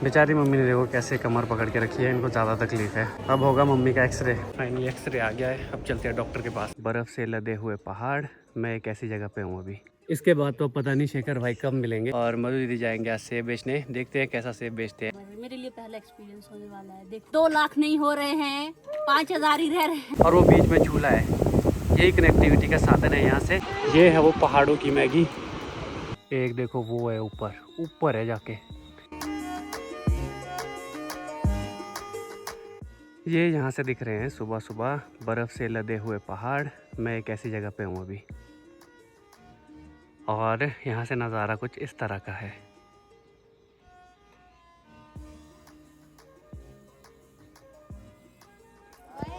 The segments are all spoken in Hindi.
बेचारी मम्मी ने देखो कैसे कमर पकड़ के रखी है, इनको ज़्यादा तकलीफ है। अब होगा मम्मी का एक्सरे। फाइनली एक्सरे आ गया है, अब चलते हैं डॉक्टर के पास। बर्फ़ से लदे हुए पहाड़, मैं एक ऐसी जगह पे हूँ अभी। इसके बाद तो पता नहीं शेखर भाई कब मिलेंगे। और मधु दीदी जाएंगे आज सेब बेचने, देखते हैं कैसा सेब बेचते हैं। मेरे लिए पहला एक्सपीरियंस होने वाला है। देख 2 लाख नहीं हो रहे हैं, 5,000 ही रह रहे हैं। और वो बीच में झूला है, यही कनेक्टिविटी का साधन है यहाँ से। ये है वो पहाड़ों की मैगी। एक देखो वो है ऊपर, ऊपर है जाके। ये यहाँ से दिख रहे हैं सुबह सुबह बर्फ़ से लदे हुए पहाड़। मैं एक ऐसी जगह पे हूँ अभी, और यहाँ से नज़ारा कुछ इस तरह का है।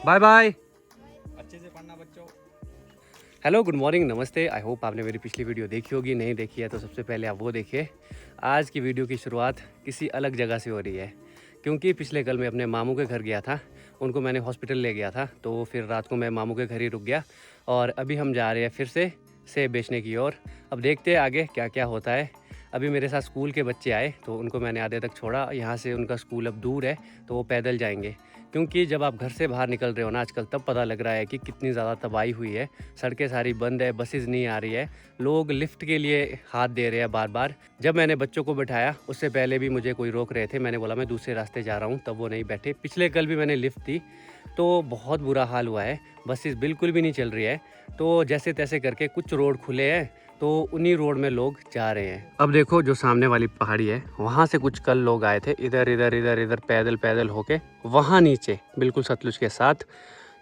बाय बाय, अच्छे से पढ़ना बच्चों। हेलो, गुड मॉर्निंग, नमस्ते। आई होप आपने मेरी पिछली वीडियो देखी होगी। नहीं देखी है तो सबसे पहले आप वो देखिए। आज की वीडियो की शुरुआत किसी अलग जगह से हो रही है, क्योंकि पिछले कल मैं अपने मामू के घर गया था। उनको मैंने हॉस्पिटल ले गया था, तो फिर रात को मैं मामू के घर ही रुक गया। और अभी हम जा रहे हैं फिर से सेब बेचने की ओर। अब देखते हैं आगे क्या क्या होता है। अभी मेरे साथ स्कूल के बच्चे आए, तो उनको मैंने आधे तक छोड़ा। यहाँ से उनका स्कूल अब दूर है, तो वो पैदल जाएंगे। क्योंकि जब आप घर से बाहर निकल रहे हो ना आजकल, तब पता लग रहा है कि कितनी ज़्यादा तबाही हुई है। सड़कें सारी बंद है, बसेज़ नहीं आ रही है, लोग लिफ्ट के लिए हाथ दे रहे हैं बार बार। जब मैंने बच्चों को बिठाया उससे पहले भी मुझे कोई रोक रहे थे, मैंने बोला मैं दूसरे रास्ते जा रहा हूँ, तब वो नहीं बैठे। पिछले कल भी मैंने लिफ्ट दी, तो बहुत बुरा हाल हुआ है, बसेज़ बिल्कुल भी नहीं चल रही है। तो जैसे तैसे करके कुछ रोड खुले हैं, तो उन्हीं रोड में लोग जा रहे हैं। अब देखो जो सामने वाली पहाड़ी है, वहाँ से कुछ कल लोग आए थे, इधर इधर इधर इधर पैदल पैदल होके वहाँ नीचे बिल्कुल सतलुज के साथ।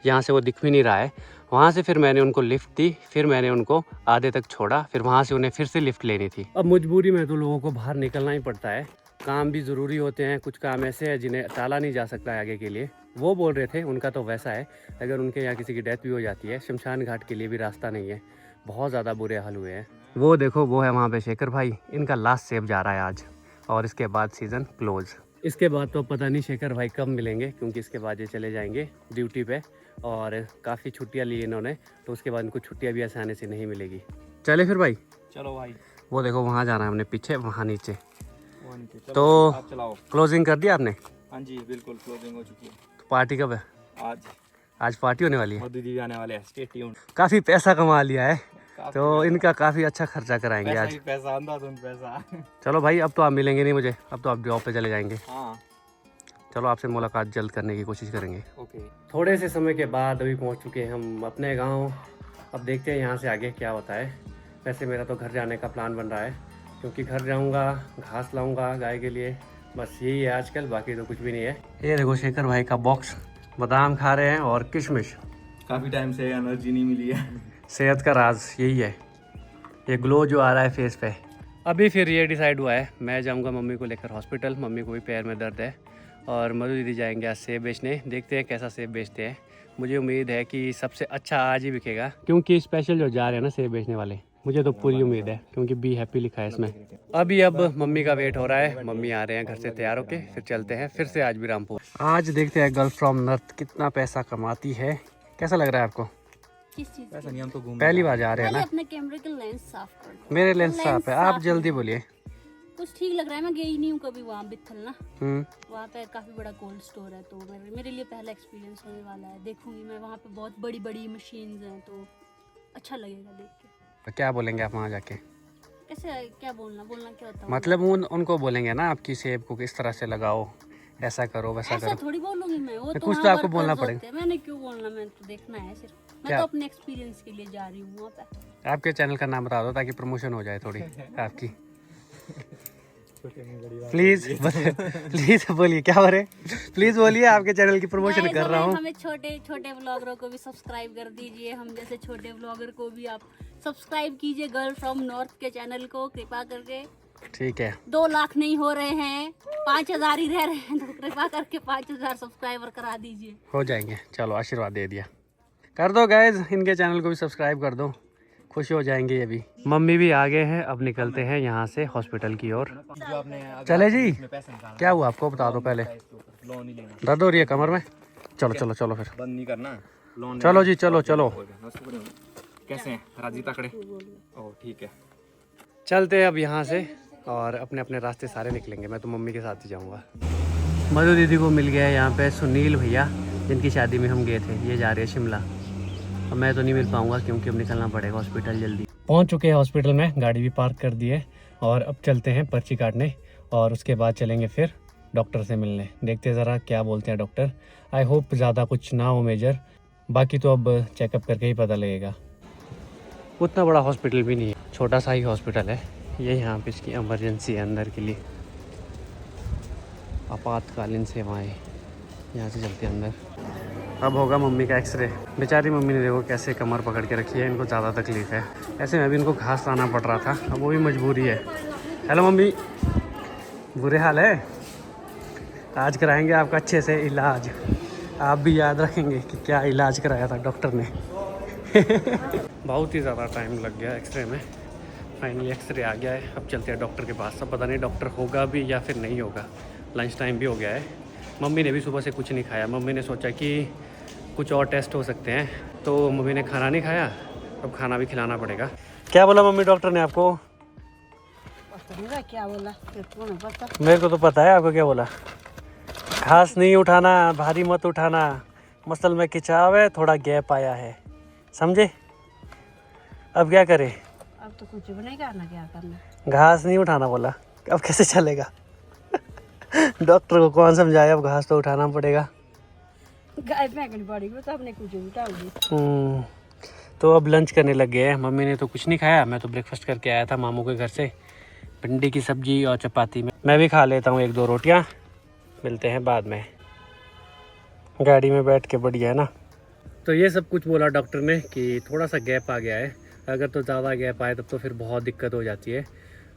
यहाँ से वो दिख भी नहीं रहा है। वहाँ से फिर मैंने उनको लिफ्ट दी, फिर मैंने उनको आधे तक छोड़ा, फिर वहाँ से उन्हें फिर से लिफ्ट लेनी थी। अब मजबूरी में तो लोगों को बाहर निकलना ही पड़ता है, काम भी ज़रूरी होते हैं। कुछ काम ऐसे हैं जिन्हें टाला नहीं जा सकता है आगे के लिए। वो बोल रहे थे उनका तो वैसा है, अगर उनके यहाँ किसी की डेथ भी हो जाती है, शमशान घाट के लिए भी रास्ता नहीं है। बहुत ज़्यादा बुरे हाल हुए हैं। वो देखो वो है वहाँ पे शेखर भाई, इनका लास्ट सेब जा रहा है आज, और इसके बाद सीज़न क्लोज। इसके बाद तो पता नहीं शेखर भाई कब मिलेंगे, क्योंकि इसके बाद ये चले जाएंगे ड्यूटी पे। और काफ़ी छुट्टियाँ ली इन्होंने, तो उसके बाद इनको छुट्टियाँ भी आसानी से नहीं मिलेगी। चले फिर भाई, चलो भाई। वो देखो वहाँ जाना है हमने, पीछे वहाँ नीचे। तो आप चलाओ। क्लोजिंग कर दिया आपने? हाँ जी बिल्कुल, क्लोजिंग हो चुकी है। तो पार्टी कब है? आज पार्टी होने वाली है। मोदी जी आने वाले हैं, स्टे ट्यून्ड। काफ़ी पैसा कमा लिया है, तो इनका काफ़ी अच्छा खर्चा कराएंगे आज। पैसा अंधाधुन पैसा। चलो भाई, अब तो आप मिलेंगे नहीं मुझे, अब तो आप जॉब पे चले जाएंगे। हाँ चलो, आपसे मुलाकात जल्द करने की कोशिश करेंगे। ओके। थोड़े से समय के बाद अभी पहुंच चुके हैं हम अपने गांव। अब देखते हैं यहाँ से आगे क्या होता है। वैसे मेरा तो घर जाने का प्लान बन रहा है, क्योंकि घर जाऊँगा, घास लाऊँगा गाय के लिए, बस यही है आजकल, बाकी तो कुछ भी नहीं है। ये देखो शेखर भाई का बॉक्स, बादाम खा रहे हैं और किशमिश। काफ़ी टाइम से एनर्जी नहीं मिली है। सेहत का राज यही है, ये ग्लो जो आ रहा है फेस पे। अभी फिर ये डिसाइड हुआ है, मैं जाऊंगा मम्मी को लेकर हॉस्पिटल। मम्मी को भी पैर में दर्द है, और मधु दीदी जाएंगे आज सेब बेचने। देखते हैं कैसा सेब बेचते हैं। मुझे उम्मीद है कि सबसे अच्छा आज ही बिकेगा, क्योंकि स्पेशल जो जा रहे हैं ना सेब बेचने वाले, मुझे तो पूरी उम्मीद है, क्योंकि बी हैप्पी लिखा है इसमें। अभी अब मम्मी का वेट हो रहा है, मम्मी आ रहे हैं घर से तैयार होके, फिर चलते हैं फिर से आज भी रामपुर। आज देखते हैं गर्ल फ्रॉम नॉर्थ कितना पैसा कमाती है। कैसा लग रहा है आपको? किस चीज? पैसा नहीं, हम तो पहली बार जा रहे हैं ना। अपने कैमरे का लेंस साफ कर दो। मेरे लेंस साफ है, आप जल्दी बोलिए। कुछ ठीक लग रहा है, मैं गई नहीं हूँ कभी वहाँ बिथल ना। वहाँ पे काफी बड़ा कोल्ड स्टोर है, तो मेरे लिए पहला एक्सपीरियंस होने वाला है। देखूंगी मैं, वहाँ पे बहुत बड़ी बड़ी मशीन्स हैं, तो अच्छा लगेगा देख के। तो क्या बोलेंगे आप वहाँ जाके? कैसे, क्या बोलना क्या होता है? मतलब उनको बोलेंगे ना आपकी सेब को किस तरह से लगाओ, ऐसा करो वैसा करो। ऐसा थोड़ी बोलूंगी मैं, वो तो कुछ तो आपको बोलना पड़ेगा। मैंने क्यों बोलना, मैं तो देखना है सिर्फ। मैं तो अपने एक्सपीरियंस के लिए जा रही हूँ वहाँ पे। आपके चैनल का नाम बता दो ताकि प्रमोशन हो जाए थोड़ी आपकी। प्लीज प्लीज बोलिए, क्या हो रहे, प्लीज बोलिए, आपके चैनल की प्रमोशन कर रहा हूँ। हमें छोटे छोटे ब्लॉगरों को भी सब्सक्राइब कर दीजिए, हम जैसे छोटे ब्लॉगर को भी आप सब्सक्राइब कीजिए। गर्ल फ्रॉम नॉर्थ के चैनल को कृपा करके। ठीक है, 2 लाख नहीं हो रहे हैं, 5,000 ही रह रहे हैं, तो कृपा करके 5,000 सब्सक्राइबर करा दीजिए। हो जाएंगे, चलो आशीर्वाद दे दिया। कर दो गाइज, इनके चैनल को भी सब्सक्राइब कर दो, खुश हो जाएंगे ये भी। मम्मी भी आ गए हैं, अब निकलते हैं यहाँ से हॉस्पिटल की ओर। चले जी, क्या हुआ आपको बता दो पहले। दर्द हो रही है कमर में? चलो चलो चलो फिर, बंद नहीं करना, चलो जी चलो चलो। कैसे हैं राजी तकड़े? ओह ठीक है, चलते हैं अब यहाँ से। और अपने अपने रास्ते सारे निकलेंगे। मैं तो मम्मी के साथ ही जाऊँगा। मधु दीदी को मिल गया है यहाँ पे सुनील भैया, जिनकी शादी में हम गए थे। ये जा रहे हैं शिमला। अब मैं तो नहीं मिल पाऊँगा क्योंकि अब निकलना पड़ेगा हॉस्पिटल जल्दी। पहुँच चुके हैं हॉस्पिटल में, गाड़ी भी पार्क कर दी है और अब चलते हैं पर्ची काटने और उसके बाद चलेंगे फिर डॉक्टर से मिलने। देखते ज़रा क्या बोलते हैं डॉक्टर। आई होप ज़्यादा कुछ ना हो मेजर, बाकी तो अब चेकअप करके ही पता लगेगा। उतना बड़ा हॉस्पिटल भी नहीं है, छोटा सा ही हॉस्पिटल है ये। यहाँ पे इसकी इमरजेंसी है अंदर के लिए, आपातकालीन सेवाएं। यहाँ से चलते हैं अंदर। अब होगा मम्मी का एक्सरे। बेचारी मम्मी ने देखो कैसे कमर पकड़ के रखी है, इनको ज़्यादा तकलीफ़ है। ऐसे में भी इनको घास लाना पड़ रहा था, अब वो भी मजबूरी है। हेलो मम्मी, बुरे हाल है? आज कराएंगे आपका अच्छे से इलाज। आप भी याद रखेंगे कि क्या इलाज कराया था डॉक्टर ने। बहुत ही ज़्यादा टाइम लग गया एक्सरे में। फाइनली एक्सरे आ गया है। अब चलते हैं डॉक्टर के पास। अब पता नहीं डॉक्टर होगा भी या फिर नहीं होगा। लंच टाइम भी हो गया है। मम्मी ने भी सुबह से कुछ नहीं खाया। मम्मी ने सोचा कि कुछ और टेस्ट हो सकते हैं, तो मम्मी ने खाना नहीं खाया। अब खाना भी खिलाना पड़ेगा। क्या बोला मम्मी डॉक्टर ने आपको? क्या बोला पता? मेरे को तो पता है आपको क्या बोला। घास नहीं उठाना, भारी मत उठाना, मसल में खिंचाव है, थोड़ा गैप आया है, समझे? अब क्या करें? अब तो कुछ भी नहीं करना, क्या करना? घास नहीं उठाना बोला, अब कैसे चलेगा? डॉक्टर को कौन समझाए, अब घास तो उठाना पड़ेगा। गाय फेंकनी पड़ेगी तो आपने कुछ उठाओगी। तो अब लंच करने लग गए हैं। मम्मी ने तो कुछ नहीं खाया, मैं तो ब्रेकफास्ट करके आया था मामू के घर से, भिंडी की सब्जी और चपाती। मैं भी खा लेता हूँ 1-2 रोटियाँ। मिलते हैं बाद में, गाड़ी में बैठ के, बढ़िया है ना। तो ये सब कुछ बोला डॉक्टर ने कि थोड़ा सा गैप आ गया है। अगर तो ज़्यादा गैप आए तब तो फिर बहुत दिक्कत हो जाती है।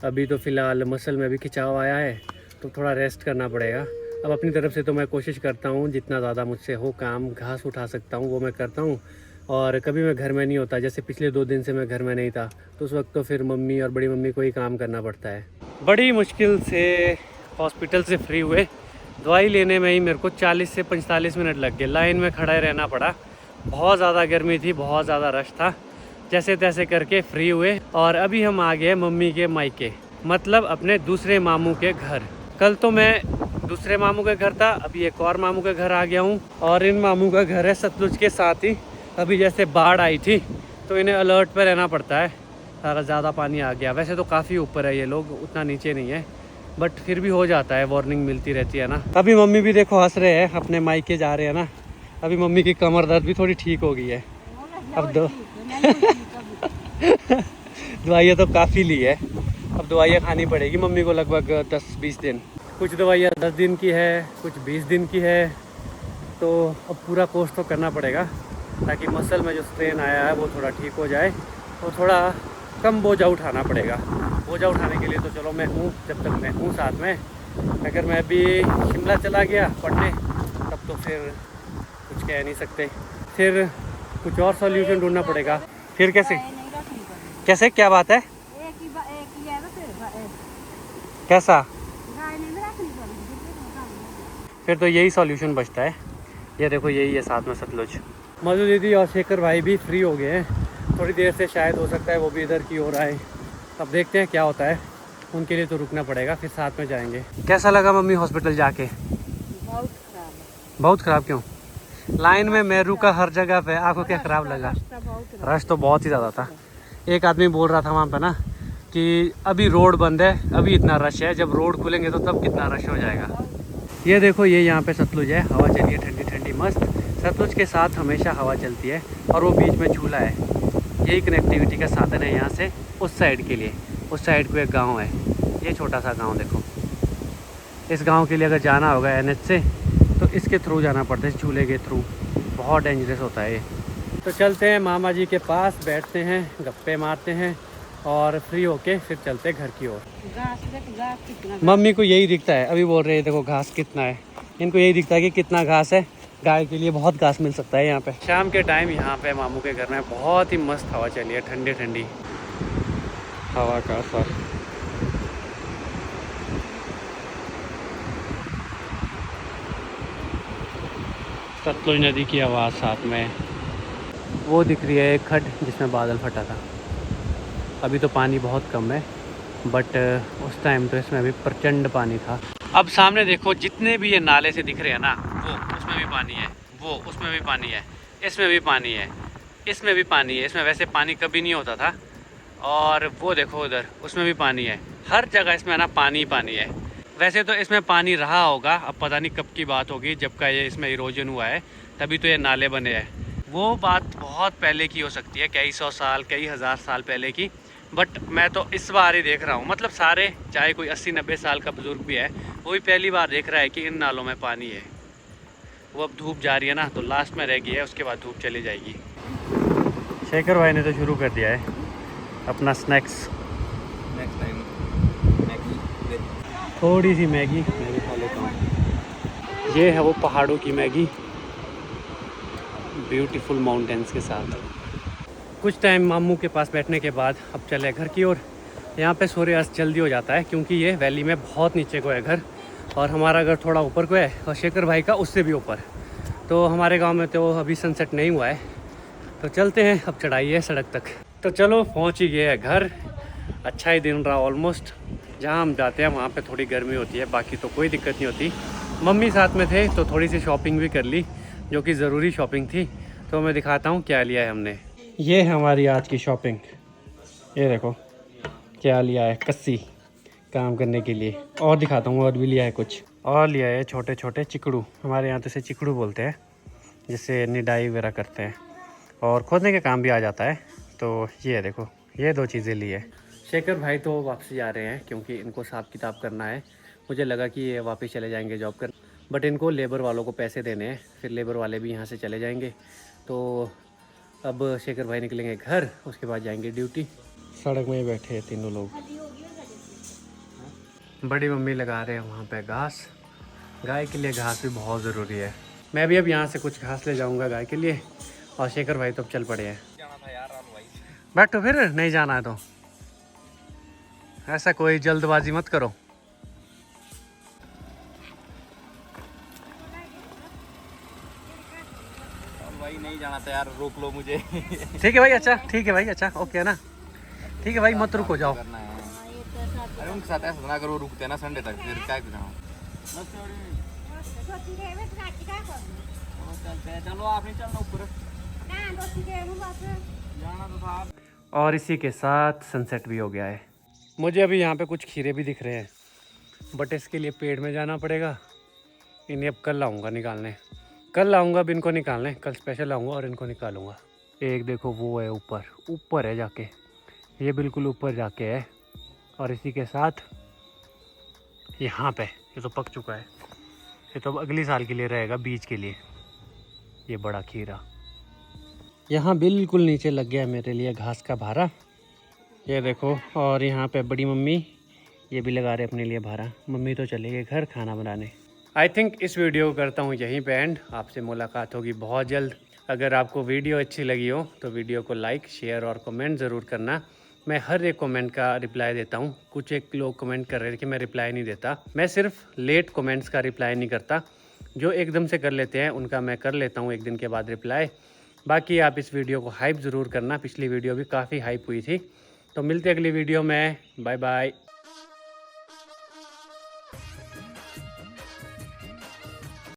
अभी तो फ़िलहाल मसल में भी खिंचाव आया है, तो थोड़ा रेस्ट करना पड़ेगा। अब अपनी तरफ से तो मैं कोशिश करता हूँ जितना ज़्यादा मुझसे हो काम, घास उठा सकता हूँ वो मैं करता हूँ। और कभी मैं घर में नहीं होता, जैसे पिछले 2 दिन से मैं घर में नहीं था, तो उस वक्त तो फिर मम्मी और बड़ी मम्मी को ही काम करना पड़ता है। बड़ी मुश्किल से हॉस्पिटल से फ्री हुए। दवाई लेने में ही मेरे को 40 से 45 मिनट लग गए। लाइन में खड़ा रहना पड़ा, बहुत ज़्यादा गर्मी थी, बहुत ज़्यादा रश था। जैसे तैसे करके फ्री हुए और अभी हम आ गए मम्मी के मायके, मतलब अपने दूसरे मामू के घर। कल तो मैं दूसरे मामू के घर था, अभी एक और मामू के घर आ गया हूँ। और इन मामू का घर है सतलुज के साथ ही। अभी जैसे बाढ़ आई थी तो इन्हें अलर्ट पे रहना पड़ता है, सारा ज़्यादा पानी आ गया। वैसे तो काफ़ी ऊपर है ये लोग, उतना नीचे नहीं है, बट फिर भी हो जाता है, वार्निंग मिलती रहती है ना। अभी मम्मी भी देखो हंस रहे हैं, अपने मायके जा रहे हैं ना। अभी मम्मी की कमर दर्द भी थोड़ी ठीक हो गई है। अब दवाइयाँ तो काफ़ी ली है, अब दवाइयाँ खानी पड़ेगी मम्मी को लगभग 10-20 दिन। कुछ दवाइयाँ 10 दिन की है, कुछ 20 दिन की है, तो अब पूरा कोर्स तो करना पड़ेगा ताकि मसल में जो स्ट्रेन आया है वो थोड़ा ठीक हो जाए। तो थोड़ा कम बोझा उठाना पड़ेगा। बोझा उठाने के लिए तो चलो मैं हूँ, जब तक मैं हूँ साथ में। अगर मैं अभी शिमला चला गया पढ़ने तब तो फिर कुछ कह नहीं सकते, फिर कुछ और सॉल्यूशन ढूंढना पड़ेगा। फिर कैसे कैसे क्या बात है? कैसा? फिर तो यही सॉल्यूशन बचता है। ये देखो यही है साथ में सतलुज। मधु दीदी और शेखर भाई भी फ्री हो गए हैं, थोड़ी देर से शायद हो सकता है वो भी इधर की ओर आए। अब देखते हैं क्या होता है, उनके लिए तो रुकना पड़ेगा, फिर साथ में जाएंगे। कैसा लगा मम्मी हॉस्पिटल जाके? बहुत खराब। बहुत ख़राब क्यों? लाइन में मैं रुका हर जगह पे, आपको क्या ख़राब लगा? रश तो बहुत ही ज़्यादा था। एक आदमी बोल रहा था वहाँ पे ना कि अभी रोड बंद है, अभी इतना रश है, जब रोड खुलेंगे तो तब कितना रश हो जाएगा। ये देखो ये यहाँ पे सतलुज है, हवा चल रही है ठंडी ठंडी मस्त। सतलुज के साथ हमेशा हवा चलती है और वो बीच में झूला है। यही कनेक्टिविटी का साधन है यहाँ से उस साइड के लिए। उस साइड को एक गांव है, ये छोटा सा गांव देखो। इस गांव के लिए अगर जाना होगा NH से तो इसके थ्रू जाना पड़ता है, इस झूले के थ्रू। बहुत डेंजरस होता है ये। तो चलते हैं मामा जी के पास, बैठते हैं, गप्पे मारते हैं और फ्री होके फिर चलते हैं घर की ओर। मम्मी को यही दिखता है, अभी बोल रहे हैं देखो घास कितना है, इनको यही दिखता है कि कितना घास है। गाय के लिए बहुत घास मिल सकता है यहाँ पे। शाम के टाइम यहाँ पे मामू के घर में बहुत ही मस्त हवा चली है, ठंडी ठंडी हवा का असर। सतलुज नदी की आवाज़ साथ में। वो दिख रही है एक खड्ड जिसमें बादल फटा था। अभी तो पानी बहुत कम है बट उस टाइम तो इसमें अभी प्रचंड पानी था। अब सामने देखो, जितने भी ये नाले से दिख रहे हैं ना, वो उसमें भी पानी है, वो उसमें भी पानी है, इसमें भी पानी है, इसमें भी पानी है। इसमें वैसे पानी कभी नहीं होता था। और वो देखो उधर, उसमें भी पानी है। हर जगह इसमें ना पानी ही पानी है। वैसे तो इसमें पानी रहा होगा, अब पता नहीं कब की बात होगी, जब का ये इसमें इरोजन हुआ है तभी तो ये नाले बने हैं। वो बात बहुत पहले की हो सकती है, कई 100 साल कई हज़ार साल पहले की। बट मैं तो इस बार ही देख रहा हूँ, मतलब सारे, चाहे कोई 80-90 साल का बुज़ुर्ग भी है, वो भी पहली बार देख रहा है कि इन नालों में पानी है। वो अब धूप जा रही है ना, तो लास्ट में रह गई है, उसके बाद धूप चली जाएगी। शेखर भाई ने तो शुरू कर दिया है अपना स्नैक्स। नेक्स्ट टाइम मैगी, थोड़ी सी मैगी मैं भी खा लेता हूँ। ये है वो पहाड़ों की मैगी, ब्यूटीफुल माउंटेन्स के साथ। कुछ टाइम मामू के पास बैठने के बाद अब चले घर की ओर। यहाँ पे सूर्यास्त जल्दी हो जाता है क्योंकि ये वैली में बहुत नीचे को है घर, और हमारा घर थोड़ा ऊपर को है, और शेखर भाई का उससे भी ऊपर। तो हमारे गांव में तो अभी सनसेट नहीं हुआ है, तो चलते हैं, अब चढ़ाई है सड़क तक। तो चलो पहुँच ही गए हैं घर। अच्छा ही दिन रहा ऑलमोस्ट। जहाँ हम जाते हैं वहाँ पे थोड़ी गर्मी होती है, बाकी तो कोई दिक्कत नहीं होती। मम्मी साथ में थे तो थोड़ी सी शॉपिंग भी कर ली, जो कि ज़रूरी शॉपिंग थी। तो मैं दिखाता हूँ क्या लिया है हमने। ये है हमारी आज की शॉपिंग। ये देखो क्या लिया है, कस्सी काम करने के लिए। और दिखाता हूँ, और भी लिया है कुछ। और लिया है छोटे छोटे चिकड़ू, हमारे यहाँ तो इसे चिकड़ू बोलते हैं, जिससे निडाई वगैरह करते हैं, और खोदने का काम भी आ जाता है। तो ये देखो, ये 2 चीज़ें ली है। शेखर भाई तो वापसी आ रहे हैं क्योंकि इनको हिसाब किताब करना है। मुझे लगा कि ये वापस चले जाएंगे जॉब कर, बट इनको लेबर वालों को पैसे देने हैं, फिर लेबर वाले भी यहाँ से चले जाएंगे। तो अब शेखर भाई निकलेंगे घर, उसके बाद जाएंगे ड्यूटी। सड़क में ही बैठे हैं तीनों लोग। बड़ी मम्मी लगा रहे हैं वहाँ पे घास। गाय के लिए घास भी बहुत ज़रूरी है। मैं भी अब यहाँ से कुछ घास ले जाऊँगा गाय के लिए, और शेखर भाई तो अब चल पड़े हैं। जाना था यार रानू भाई। बैठो, फिर नहीं जाना है तो ऐसा कोई जल्दबाजी मत करो। भाई नहीं जाना था यार, रोक लो मुझे। ठीक है भाई, अच्छा ठीक है भाई, अच्छा ओके है ना, ठीक है भाई, मत रुको, जाओ। करना है। अरे उनके साथ ऐसा ना करो, रुकते हैं ना संडे तक, फिर क्या जाऊँ। चलो आप नहीं चलना ऊपर, जाना तो था। और इसी के साथ सनसेट भी हो गया है। मुझे अभी यहाँ पे कुछ खीरे भी दिख रहे हैं, बट इसके लिए पेड़ में जाना पड़ेगा। इन्हें अब कल आऊँगा निकालने, कल आऊँगा अब इनको निकालने, कल स्पेशल आऊँगा और इनको निकालूंगा। एक देखो वो है ऊपर, ऊपर है जाके, ये बिल्कुल ऊपर जाके है। और इसी के साथ यहाँ पे ये तो पक चुका है, ये तो अब अगली साल के लिए रहेगा, बीज के लिए। ये बड़ा खीरा यहाँ बिल्कुल नीचे लग गया मेरे लिए घास का भारा, ये देखो। और यहाँ पे बड़ी मम्मी ये भी लगा रहे अपने लिए भारा। मम्मी तो चले गए घर खाना बनाने। आई थिंक इस वीडियो को करता हूँ यहीं पे एंड। आपसे मुलाकात होगी बहुत जल्द। अगर आपको वीडियो अच्छी लगी हो तो वीडियो को लाइक, शेयर और कमेंट ज़रूर करना। मैं हर एक कमेंट का रिप्लाई देता हूँ। कुछ एक लोग कमेंट कर रहे थे कि मैं रिप्लाई नहीं देता। मैं सिर्फ लेट कमेंट्स का रिप्लाई नहीं करता, जो एकदम से कर लेते हैं उनका मैं कर लेता हूँ 1 दिन के बाद रिप्लाई। बाकी आप इस वीडियो को हाइप ज़रूर करना, पिछली वीडियो भी काफ़ी हाइप हुई थी। तो मिलते अगली वीडियो में, बाय बाय।